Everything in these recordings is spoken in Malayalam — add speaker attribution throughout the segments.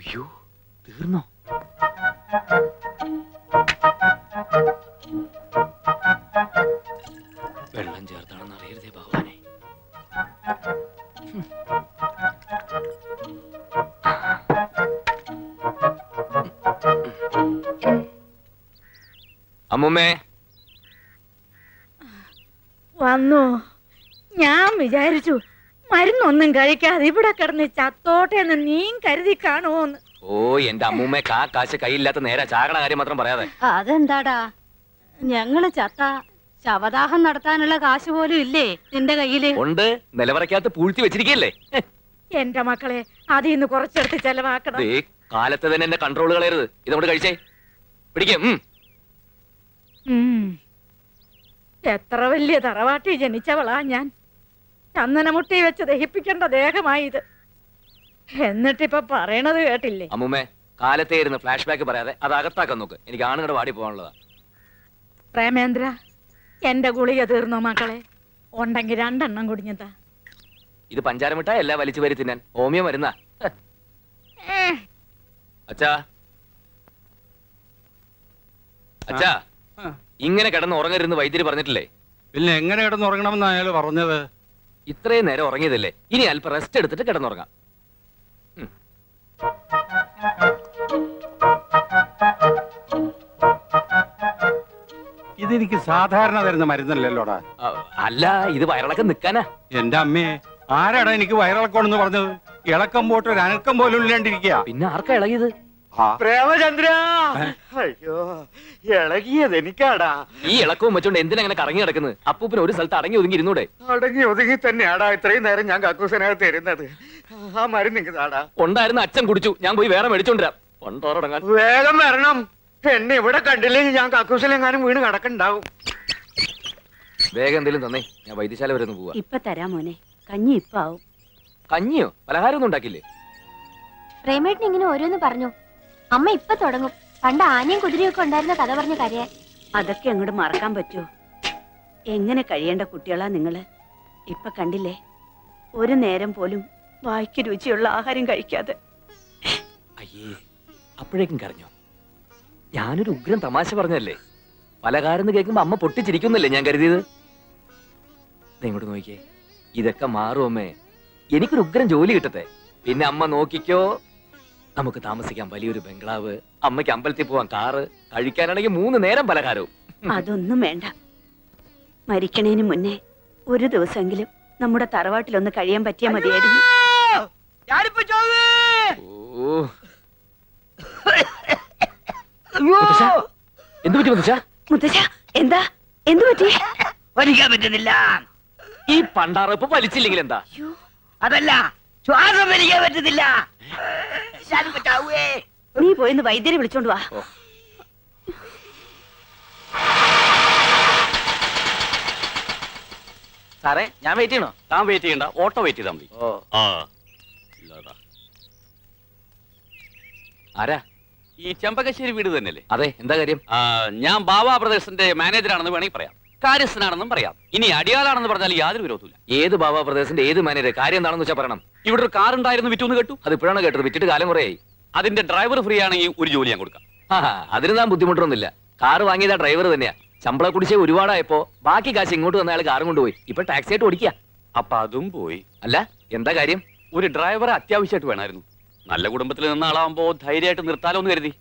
Speaker 1: അയ്യോ തീർന്നോ? വെള്ളം ചേർത്താണെന്ന് അറിയരുതേ ഭഗവാനെ. അമ്മുമ്മേ
Speaker 2: വന്നു. ഞാൻ വിചാരിച്ചു മരുന്നൊന്നും കഴിക്കാതെ ഇവിടെ കിടന്ന് ചത്തോട്ടെ എന്ന് നീ കരുതി കാണുമോന്ന്.
Speaker 1: ഓ എന്റെ അമ്മൂമ്മേ കാശ് കയ്യില്ലാത്ത നേരെ ചാകണ കാര്യം മാത്രം പറയാതെ.
Speaker 3: അതെന്താടാ, ഞങ്ങള് ചത്ത ശവദാഹം നടത്താനുള്ള കാശ് പോലും ഇല്ലേ നിന്റെ കയ്യില്?
Speaker 1: ഉണ്ട്, നിലവറയ്ക്കകത്ത് പൂഴ്ത്തി വെച്ചിരിക്കല്ലേ.
Speaker 2: എന്റെ മക്കളെ അതിൽ നിന്ന് കുറച്ചെടുത്ത് ചെലവാക്കണം.
Speaker 1: കാലത്ത് തന്നെ എന്റെ കൺട്രോൾ കളയരുത്. ഇതോട് കഴിച്ചേ പിടിക്കും.
Speaker 2: എത്ര വലിയ തറവാട്ടി ജനിച്ചവളാ ഞാൻ. ചന്ദനമുട്ടി വെച്ച് ദഹിപ്പിക്കേണ്ട ദേഹമായി ഇത്. എന്നിട്ടിപ്പൊ പറയണത് കേട്ടില്ലേ?
Speaker 1: അമ്മൂമ്മേ കാലത്തെ ഇരുന്ന് ഫ്ലാഷ് ബാക്ക് പറയാതെ അത് അകത്താക്കാൻ നോക്ക്. എനിക്ക് ആണുങ്ങളുടെ വാടി പോകാനുള്ളതാ.
Speaker 2: പ്രേമേന്ദ്ര, എന്റെ ഗുളിക തീർന്നോ മക്കളെ? ഉണ്ടെങ്കിൽ 2 എണ്ണം കുടിഞ്ഞതാ.
Speaker 1: ഇത് പഞ്ചാരമിട്ടാ എല്ലാ വലിച്ചു വരി തിന്നാൻ ഹോമിയോ മരുന്നാ. അച്ഛാ അച്ഛാ, ഇങ്ങനെ കിടന്ന് ഉറങ്ങരുന്ന് വൈദ്യര് പറഞ്ഞിട്ടില്ലേ?
Speaker 4: പിന്നെ എങ്ങനെ കിടന്നുറങ്ങണമെന്ന് അയാൾ പറഞ്ഞത്?
Speaker 1: ഇത്രയും നേരം ഉറങ്ങിയതല്ലേ, ഇനി അല്പം റെസ്റ്റ് എടുത്തിട്ട് കിടന്നുറങ്ങാം.
Speaker 4: ഇതെനിക്ക് സാധാരണ തരുന്ന മരുന്നല്ലല്ലോടാ.
Speaker 1: അല്ല, ഇത് വയറിളക്കം നിക്കാനാ.
Speaker 4: എന്റെ അമ്മയെ, ആരാടാ എനിക്ക് വയറിളക്കമെന്ന് പറഞ്ഞത്? ഇളക്കം പോട്ട് ഒരു അനക്കം പോലും ഇല്ലാണ്ടിരിക്കുക.
Speaker 1: പിന്നെ ആർക്കാ ഇളകിയത്?
Speaker 5: പ്രേമചന്ദ്ര, അയ്യോ ഇളകിയത് എനിക്കാടാ.
Speaker 1: ഈ ഇളക്കവും വെച്ചോണ്ട് എന്തിനങ്ങനെ കറങ്ങി നടക്കുന്നത്? അപ്പൂപ്പിന് ഒരു സ്ഥലത്ത് അടങ്ങി ഒതുങ്ങി ഇരുന്നൂടെ?
Speaker 5: അടങ്ങി ഒതുങ്ങി തന്നെയാടാ ഇത്രയും നേരം ഞാൻ കക്കൂസനകത്ത് തരുന്നത്. ആ മരുന്ന് നിങ്ങടാ.
Speaker 1: ഉണ്ടായിരുന്ന അച്ഛൻ കുടിച്ചു, ഞാൻ പോയി വേറെ മേടിച്ചോണ്ടിരാം. കൊണ്ടോറടങ്ങാൻ
Speaker 5: വേഗം വരണം. എന്നെ ഇവിടെ കണ്ടില്ലെങ്കിൽ ഞാൻ കക്കൂസിലെങ്ങാനും വീണ് കിടക്കണ്ടാവും.
Speaker 1: വേഗം എന്തെങ്കിലും തന്നേ, ഞാൻ വൈദ്യശാല വരെ ഒന്ന് പോവാ.
Speaker 3: ഇപ്പൊ തരാം മോനെ, കഞ്ഞി ഇപ്പ ആവും.
Speaker 1: കഞ്ഞിയോ പലഹാരം ഒന്നും ഉണ്ടാക്കില്ലേ?
Speaker 6: പ്രേമേട്ടൻ ഇങ്ങനെ ഓരോന്ന് പറഞ്ഞു. അമ്മ ഇപ്പൊ തുടങ്ങും പണ്ട് ആനയും കുതിരയൊക്കെ ഉണ്ടായിരുന്ന കഥ പറഞ്ഞ കരയാൻ.
Speaker 3: അതൊക്കെ അങ്ങോട്ട് മറക്കാൻ പറ്റുമോ? എങ്ങനെ കഴിയേണ്ട കുട്ടികളാ നിങ്ങള്. ഇപ്പൊ കണ്ടില്ലേ, ഒരു നേരം പോലും വായ്ക്ക് രുചിയുള്ള ആഹാരം കഴിക്കാതെ.
Speaker 1: അയ്യേ, അപ്പോഴേക്കും കരഞ്ഞോ? ഞാനൊരു ഉഗ്രം തമാശ പറഞ്ഞല്ലേ. പലഹാരം കേൾക്കുമ്പോ അമ്മ പൊട്ടിച്ചിരിക്കുന്നല്ലേ ഞാൻ കരുതിയത്. ഇങ്ങോട്ട് നോക്കിയേ, ഇതൊക്കെ മാറും അമ്മേ. എനിക്കൊരു ഉഗ്രം ജോലി കിട്ടട്ടെ, പിന്നെ അമ്മ നോക്കിക്കോ. നമുക്ക് താമസിക്കാൻ വലിയൊരു ബംഗ്ലാവ്, അമ്മയ്ക്ക് അമ്പലത്തിൽ പോവാൻ കാറ്, കഴിക്കാനാണെങ്കിൽ 3 നേരം പലഹാരവും.
Speaker 3: അതൊന്നും വേണ്ട. മരിക്കണേന് മുന്നേ ഒരു ദിവസമെങ്കിലും നമ്മുടെ തറവാട്ടിലൊന്ന് കഴിയാൻ പറ്റിയാ മതിയായിരുന്നു.
Speaker 1: ഓ എന്തു പറ്റി മുത്തശ്ശാ?
Speaker 3: മുത്തശ്ശ, എന്താ എന്തു പറ്റി?
Speaker 7: വലിക്കാൻ പറ്റുന്നില്ല.
Speaker 1: ഈ പണ്ടാറപ്പ് വലിച്ചില്ലെങ്കിൽ എന്താ?
Speaker 7: അതല്ല, ശ്വാസം വലിക്കാൻ പറ്റുന്നില്ല.
Speaker 3: നീ പോയിന്ന് വൈദ്യരെ വിളിച്ചോണ്ട് വാ.
Speaker 1: സാറേ, ഞാൻ വെയിറ്റ് ചെയ്യണോ?
Speaker 8: താൻ വെയിറ്റ് ചെയ്യണ്ട, ഓട്ടോ വെയിറ്റ് ചെയ്താൽ മതി.
Speaker 1: ആരാ?
Speaker 8: ഈ ചെമ്പകശ്ശേരി വീട് തന്നെയല്ലേ?
Speaker 1: അതെ, എന്താ കാര്യം?
Speaker 8: ഞാൻ ബാബാ ബ്രദേഴ്സിന്റെ മാനേജറാണെന്ന് വേണമെങ്കിൽ പറയാം, കാര്യസ്ഥനാണെന്നും പറയാം. ഇനി അടിയാളാണെന്ന് പറഞ്ഞാൽ യാതൊരു വിരോധമില്ല.
Speaker 1: ഏത് ബാബാ പ്രദേശത്തിന്റെ ഏത് മാനേജർ? കാര്യം എന്താണെന്ന് വെച്ചാൽ പറയണം.
Speaker 8: ഇവിടെ ഒരു കാർ ഉണ്ടായിരുന്നു, വിറ്റു എന്ന് കേട്ടു.
Speaker 1: അത് ഇപ്പോഴാണ് കേട്ടത്, വിറ്റിട്ട് കാലം കുറയായി.
Speaker 8: അതിന്റെ ഡ്രൈവർ ഫ്രീ ആണെങ്കിൽ ഒരു ജോലി ഞാൻ കൊടുക്കാം.
Speaker 1: അതിന് താൻ ബുദ്ധിമുട്ടൊന്നുമില്ല. കാറ് വാങ്ങിയതാ ഡ്രൈവർ തന്നെയാ. ശമ്പള കുടിശ്ശേ ഒരുപാടായപ്പോ ബാക്കി കാശ് ഇങ്ങോട്ട് വന്ന അയാൾ കാറും കൊണ്ടുപോയി. ഇപ്പൊ ടാക്സി ആയിട്ട് ഓടിക്കുക.
Speaker 8: അപ്പൊ അതും പോയി.
Speaker 1: അല്ല, എന്താ കാര്യം?
Speaker 8: ഒരു ഡ്രൈവറെ അത്യാവശ്യമായിട്ട് വേണമായിരുന്നു. നല്ല കുടുംബത്തിൽ നിന്ന ആളാവുമ്പോ ധൈര്യമായിട്ട് നിർത്താലോ എന്ന് കരുതി.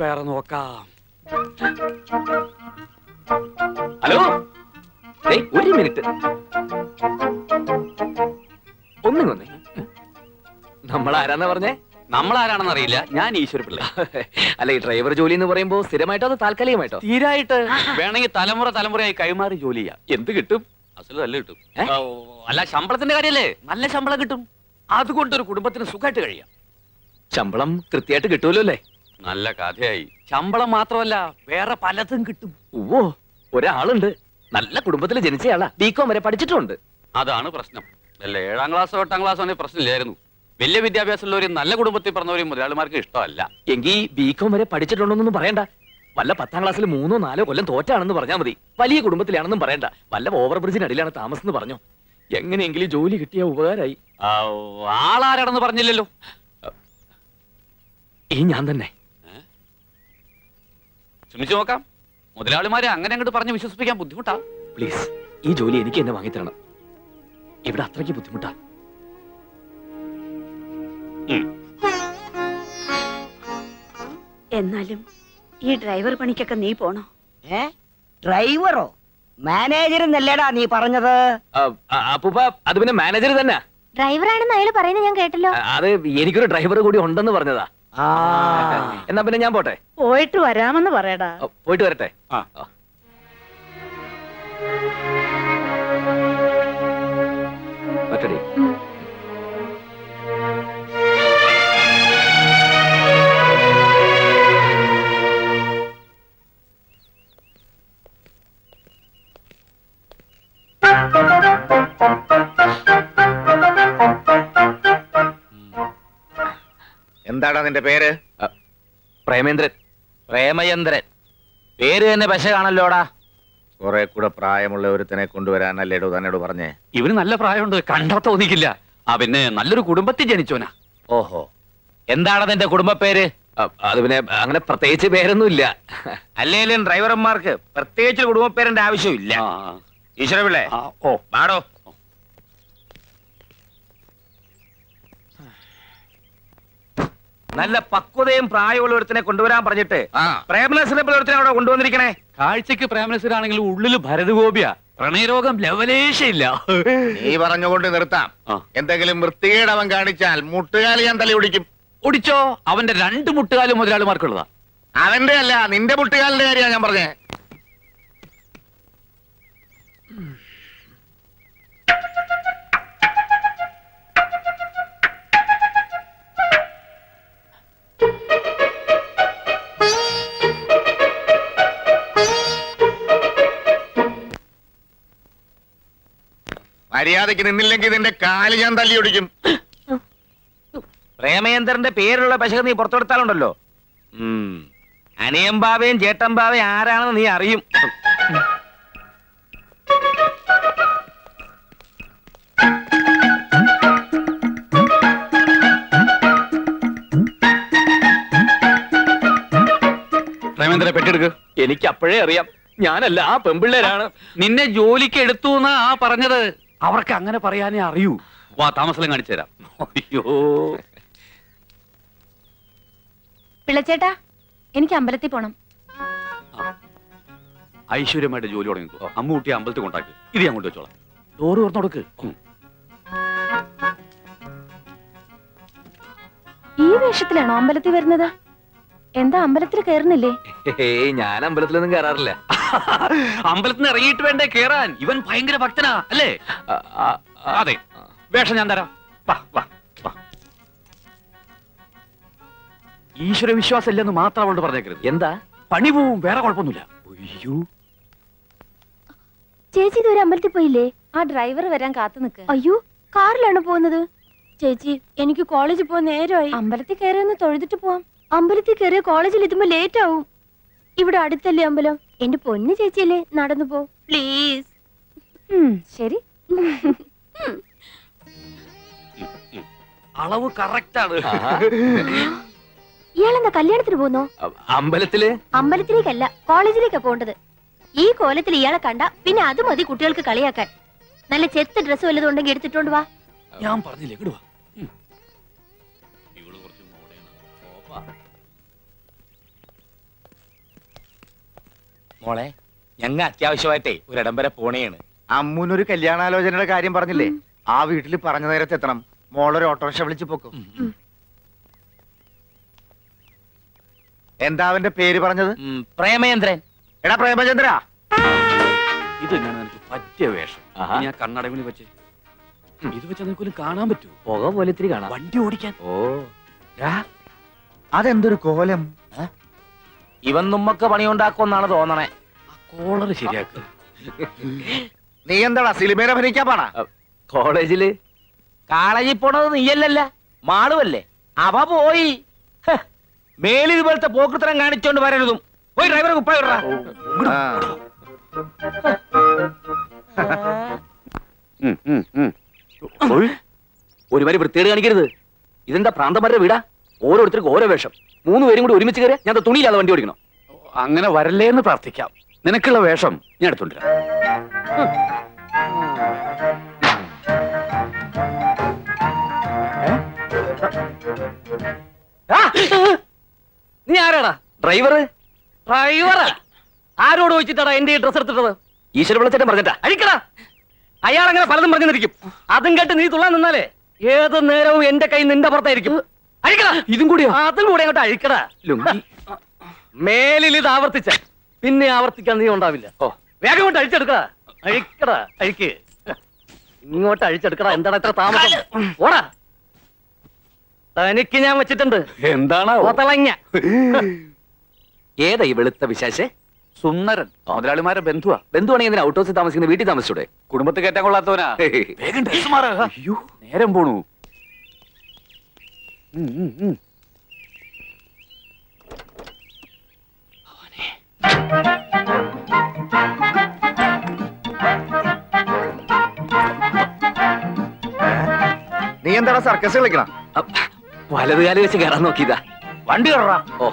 Speaker 8: വേറെ നോക്കാം.
Speaker 1: ഹലോ, ഒരു മിനിറ്റ് ഒന്നിങ്ങൊന്നേ. നമ്മളാരാന്നാ പറഞ്ഞേ?
Speaker 8: നമ്മളാരാണെന്ന് അറിയില്ല, ഞാൻ ഈശ്വരപിള്ള.
Speaker 1: അല്ല, ഈ ഡ്രൈവർ ജോലി എന്ന് പറയുമ്പോ സ്ഥിരമായിട്ടോ അതോ താൽക്കാലികമായിട്ടോ?
Speaker 8: തീരായിട്ട് വേണമെങ്കിൽ തലമുറയായി കൈമാറി ജോലി ചെയ്യാം.
Speaker 1: എന്ത് കിട്ടും?
Speaker 8: അസല് നല്ല കിട്ടും. അല്ല, ശമ്പളത്തിന്റെ കാര്യല്ലേ, നല്ല ശമ്പളം കിട്ടും. അതുകൊണ്ടൊരു കുടുംബത്തിന് സുഖമായിട്ട് കഴിയാം.
Speaker 1: ശമ്പളം കൃത്യമായിട്ട് കിട്ടുമല്ലോ അല്ലേ?
Speaker 8: നല്ല കഥയായി. ശമ്പളം മാത്രമല്ല, വേറെ പലതും കിട്ടും.
Speaker 1: ഓ, ഒരാളുണ്ട്, നല്ല കുടുംബത്തിൽ ജനിച്ചയാളാ, ബികോം വരെ പഠിച്ചിട്ടുണ്ട്.
Speaker 8: അതാണ് പ്രശ്നം. അല്ല, 7ാം ക്ലാസ്സോ 8ാം ക്ലാസ്സോ ആണെങ്കിൽ പ്രശ്നമില്ലായിരുന്നു. വലിയ വിദ്യാഭ്യാസമുള്ളവരും നല്ല കുടുംബത്തിൽ പറഞ്ഞവരും മുതലാളിമാർക്ക് ഇഷ്ടമല്ല.
Speaker 1: എങ്കിൽ ബികോം വരെ പഠിച്ചിട്ടുണ്ടോന്നൊന്നും പറയണ്ട. വല്ല 10ാം ക്ലാസ്സിൽ 3 or 4 കൊല്ലം തോറ്റാണെന്ന് പറഞ്ഞാൽ മതി. വലിയ കുടുംബത്തിലാണെന്നും പറയണ്ട. വല്ല ഓവർ ബ്രിഡ്ജിനടിയിലാണ് താമസം എന്ന് പറഞ്ഞോ. എങ്ങനെയെങ്കിലും ജോലി കിട്ടിയ ഉപകാരമായി.
Speaker 8: ആളാരാണെന്ന് പറഞ്ഞില്ലല്ലോ.
Speaker 1: ഈ ഞാൻ തന്നെ.
Speaker 8: ശ്രമിച്ചു നോക്കാം. മുതലാളിമാരെ അങ്ങനെ അങ്ങോട്ട് പറഞ്ഞ് വിശ്വസിപ്പിക്കാൻ ബുദ്ധിമുട്ടാ.
Speaker 1: പ്ലീസ്, ഈ ജോലി എനിക്ക് തന്നെ വാങ്ങിത്തരണം. ഇവിടെ അത്രയ്ക്ക് ബുദ്ധിമുട്ടാ.
Speaker 3: എന്നാലും ഈ ഡ്രൈവർ പണിക്കൊക്കെ നീ പോണോ?
Speaker 7: ഡ്രൈവറോ മാനേജർ എന്നല്ലേടാ നീ പറഞ്ഞത്?
Speaker 1: അപ്പൂപ്പ, അത് പിന്നെ മാനേജർ തന്നെ.
Speaker 6: ഡ്രൈവറാണെന്ന് അയാൾ പറയുന്നത് ഞാൻ കേട്ടല്ലോ.
Speaker 1: അത് എനിക്കൊരു ഡ്രൈവർ കൂടി ഉണ്ടെന്ന് പറഞ്ഞതാ. എന്നാ പിന്നെ ഞാൻ പോട്ടെ.
Speaker 2: പോയിട്ട് വരാമെന്ന് പറയടാ.
Speaker 1: പോയിട്ട് വരട്ടെ.
Speaker 4: ആ.
Speaker 1: മറ്റടി.
Speaker 5: എന്താടാ നിന്റെ പേര്?
Speaker 1: പ്രേമേന്ദ്രൻ.
Speaker 5: പ്രേമചന്ദ്രൻ.
Speaker 7: പേര് തന്നെ പശ കാണല്ലോടാ.
Speaker 5: കുറെ കൂടെ പ്രായമുള്ള ഒരുത്തനെ കൊണ്ടുവരാനല്ലേടോ തന്നോട് പറഞ്ഞേ?
Speaker 8: ഇവന് നല്ല പ്രായമുണ്ട്, കണ്ടാ തോന്നിക്കില്ല. പിന്നെ നല്ലൊരു കുടുംബത്തിൽ ജനിച്ചോനാ.
Speaker 7: ഓഹോ, എന്താണ് നിന്റെ കുടുംബ പേര്?
Speaker 1: അത് പിന്നെ അങ്ങനെ പ്രത്യേകിച്ച് പേരൊന്നുമില്ല.
Speaker 7: അല്ലേലും ഡ്രൈവർമാർക്ക് പ്രത്യേകിച്ച് കുടുംബ പേരിന്റെ ആവശ്യമില്ല. ഈശ്വരപിള്ളേ,
Speaker 8: ഓ
Speaker 7: പാടോ. നല്ല പക്വതയും പ്രായമുള്ള ഒരുത്തിനെ കൊണ്ടുവരാൻ പറഞ്ഞിട്ട് പ്രേമനസിനെ പോലെ ഒരുത്തിനെ അവിടെ കൊണ്ടുവന്നിരിക്കണേ.
Speaker 8: കാഴ്ചക്ക് പ്രേമനസരാണെങ്കിലും ഉള്ളില് ഭരതഗോപിയ. പ്രണയരോഗം ലവലേശയില്ല.
Speaker 5: നീ പറഞ്ഞുകൊണ്ട് നിർത്താം. എന്തെങ്കിലും വൃത്തികേട് അവൻ കാണിച്ചാൽ മുട്ടുകാലി ഞാൻ തലി ഒടിക്കും.
Speaker 8: ഒടിച്ചോ? അവന്റെ 2 മുട്ടുകാലും മുതലാളിമാർക്കുള്ളതാ.
Speaker 5: അവന്റെ അല്ല, നിന്റെ മുട്ടുകാലിന്റെ കാര്യമാണ് ഞാൻ പറഞ്ഞേ. മര്യാദയ്ക്ക് നിന്നില്ലെങ്കിൽ നിന്റെ കാല് ഞാൻ തല്ലി ഒടിക്കും.
Speaker 7: പ്രേമേന്ദ്രന്റെ പേരുള്ള പശ നീ പുറത്തെടുത്താലുണ്ടല്ലോ, അനിയമ്പാവയും ചേട്ടമ്പാവയും ആരാണെന്ന് നീ അറിയും.
Speaker 8: പ്രേമേന്ദ്രനെ പെട്ടെടുക്ക്.
Speaker 1: എനിക്ക് അപ്പോഴേ അറിയാം, ഞാനല്ല, ആ പെമ്പിള്ളേരാണ്.
Speaker 8: നിന്നെ ജോലിക്ക് എടുത്തു എന്നാ പറഞ്ഞത്. അവർക്ക് അങ്ങനെ പറയാനേ അറിയൂ. വാ, താമസം കാണിച്ചു തരാം. അയ്യോ,
Speaker 6: പിള്ളച്ചേട്ടാ, എനിക്ക് അമ്പലത്തിൽ പോണം.
Speaker 8: ഐശ്വര്യമായിട്ട് ജോലി തുടങ്ങിക്കോ. അമ്മൂട്ടി അമ്പലത്തിൽ കൊണ്ടാക്കി. ഇത് ഞാൻ കൊണ്ടുവച്ചോളാം. ഡോറ് തുറന്നു കൊടുക്ക്.
Speaker 6: ഈ വേഷത്തിലാണോ അമ്പലത്തിൽ വരുന്നത്? എന്താ അമ്പലത്തിൽ കയറുന്നില്ലേ?
Speaker 1: ഞാൻ അമ്പലത്തിലൊന്നും കയറാറില്ല.
Speaker 8: അമ്പലത്തിൽ നിന്ന് ഇറങ്ങിയിട്ട് വേണ്ടേ കേറാൻ? ഇവൻ ഭയങ്കര ഭക്തനാ അല്ലേ? അതെ, വേഷം ഞാൻ തരാം. വാ വാ വാ. ഈശ്വര വിശ്വാസം ഇല്ലെന്ന് മാത്രം അവളോട് പറഞ്ഞേക്കരുത്.
Speaker 1: എന്താ?
Speaker 8: പണി പോവും, വേറെ കുഴപ്പമൊന്നുമില്ല. അയ്യോ,
Speaker 6: ചേച്ചി ഇതുവരെ അമ്പലത്തിൽ പോയില്ലേ? ആ ഡ്രൈവർ വരാൻ കാത്തു നിൽക്ക്. അയ്യോ, കാറിലാണ് പോകുന്നത്. ചേച്ചി, എനിക്ക് കോളേജിൽ പോകാൻ നേരമായി. അമ്പലത്തിൽ കയറിയൊന്ന് തൊഴുതിട്ട് പോവാം. അമ്പലത്തിൽ കയറിയ കോളേജിൽ എത്തുമ്പോ ലേറ്റ് ആവും. ഇവിടെ അടുത്തല്ലേ അമ്പലം? എന്റെ പൊന്നു ചേച്ചിയല്ലേ, നടന്നു പോ പ്ലീസ്. ശരി.
Speaker 8: അളവ് കറക്റ്റ് ആണ്.
Speaker 6: ഇയാളെന്താ കല്യാണത്തിന് പോന്നോ?
Speaker 1: അമ്പലത്തില്?
Speaker 6: അമ്പലത്തിലേക്കല്ല, കോളേജിലേക്കാ പോണ്ടത്. ഈ കോലത്തിൽ ഇയാളെ കണ്ട പിന്നെ അത് മതി കുട്ടികൾക്ക് കളിയാക്കാൻ. നല്ല ചെത്ത് ഡ്രസ് വല്ലതും ഉണ്ടെങ്കിൽ എടുത്തിട്ടോണ്ട് വാ.
Speaker 8: ഞാൻ പറഞ്ഞില്ലേ, ഇങ്ങട് വാ. ഇവള് കുറച്ച് മോഡേണാ.
Speaker 7: മോളെ, ഞങ്ങ അത്യാവശ്യമായിട്ടേ ഒരിടം വരെ പോണേണ്.
Speaker 5: അമ്മൂനൊരു കല്യാണാലോചനയുടെ കാര്യം പറഞ്ഞില്ലേ? ആ വീട്ടിൽ പറഞ്ഞ നേരത്തെ എത്തണം. മോളൊരു ഓട്ടോറിക്ഷ വിളിച്ചു പോക്കും. എന്താ അവന്റെ പേര് പറഞ്ഞത്?
Speaker 7: പ്രേമേന്ദ്രൻ.
Speaker 5: എടാ പ്രേമചന്ദ്ര,
Speaker 8: ഇത് ഞാൻ നിനക്ക് പറ്റിയ വേഷം. ഇനി ആ കണ്ണടവിന് വെച്ച് ഇത് വെച്ചാൽ നിനക്കൊരു കാണാൻ പറ്റൂ.
Speaker 1: പുക പോലെ ഇത്തിരി കാണാം.
Speaker 8: വണ്ടി ഓടിക്കാൻ.
Speaker 1: ഓ,
Speaker 5: അതെന്തൊരു കോലം!
Speaker 7: ഇവൻ നമ്മക്ക് പണിയുണ്ടാക്കുമെന്നാണ് തോന്നണേ.
Speaker 8: കോളറ് ശരിയാക്കുക.
Speaker 5: നീ എന്താടാ സിനിമയിൽ അഭിനയിക്കാൻ പാടാ?
Speaker 1: കോളേജില്
Speaker 7: കോളേജിൽ പോണത് നീയല്ലല്ല, മാളുവല്ലേ. അവ പോയി. മേലിൽ ഇതുപോലത്തെ പോക്കൃത്തരം കാണിച്ചോണ്ട് വരരുതും. പോയി ഡ്രൈവറെ കുപ്പായിടാ.
Speaker 1: ഒരു വരി വൃത്തികേട് കാണിക്കരുത്. ഇതെന്താ പ്രാന്തന്മാരുടെ വീടാ? ഓരോരുത്തർക്കും ഓരോ വേഷം. 3 പേരും കൂടി ഒരുമിച്ച് കയറി ഞാൻ തുണിയില്ലാതെ വണ്ടി ഓടിക്കണം.
Speaker 8: അങ്ങനെ വരല്ലേ എന്ന് പ്രാർത്ഥിക്കാം. നിനക്കുള്ള വേഷം ഞാൻ എടുത്തോണ്ടിരാം.
Speaker 1: നീ ആരാടാ? ഡ്രൈവർ. ഡ്രൈവറാ? ആരോട് ചോദിച്ചിട്ടാടാ എന്റെ ഈ ഡ്രസ് എടുത്തിട്ടത്? ഈശ്വര വിളിച്ചിട്ട് പറഞ്ഞിട്ടാ അഴിക്കടാ. അയാൾ അങ്ങനെ പലതും പറഞ്ഞിരിക്കും. അതും കേട്ട് നീ തുള്ളാൻ നിന്നാലേ ഏത് നേരവും എന്റെ കൈ നിന്റെ പുറത്തായിരിക്കും. അഴിക്കടാ. ഇതും കൂടിയോ? അതും കൂടെ അങ്ങോട്ട് അഴിക്കടാ. മേലിൽ ഇത് ആവർത്തിച്ച പിന്നെ ആവർത്തിക്കാൻ നീ ഉണ്ടാവില്ല. ഓ, വേഗം കൊണ്ട് അഴിച്ചെടുക്കടാ. അഴിക്കടാ, അഴിക്ക്. ഇങ്ങോട്ട് അഴിച്ചെടുക്കടാ. എന്താണ് എത്ര താമസം? ഓടാ. തനിക്ക് ഞാൻ വെച്ചിട്ടുണ്ട്.
Speaker 8: എന്താണോ?
Speaker 1: ഓത്തളങ്ങ. ഏതാ ഈ വെളുത്ത വിശാശേ?
Speaker 8: സുന്ദരൻ, മുതലാളിമാരെ ബന്ധുവാ.
Speaker 1: ബന്ധുവാണെങ്കിൽ എന്തിനാ ഔട്ട് ഹൗസിൽ താമസിക്കുന്ന വീട്ടിൽ താമസിച്ചൂടെ?
Speaker 8: കുടുംബത്തിൽ കയറ്റാൻ കൊള്ളാത്തവനാ. വേഗം ഡ്രസ് മാറാ. അയ്യോ, നേരം പോണു.
Speaker 5: നീ എന്താടാ സർക്കസ് കളിക്കണം?
Speaker 1: വലതുകാലി വെച്ച് കയറാൻ നോക്കിയതാ.
Speaker 8: വണ്ടി കയറാ.
Speaker 1: ഓ,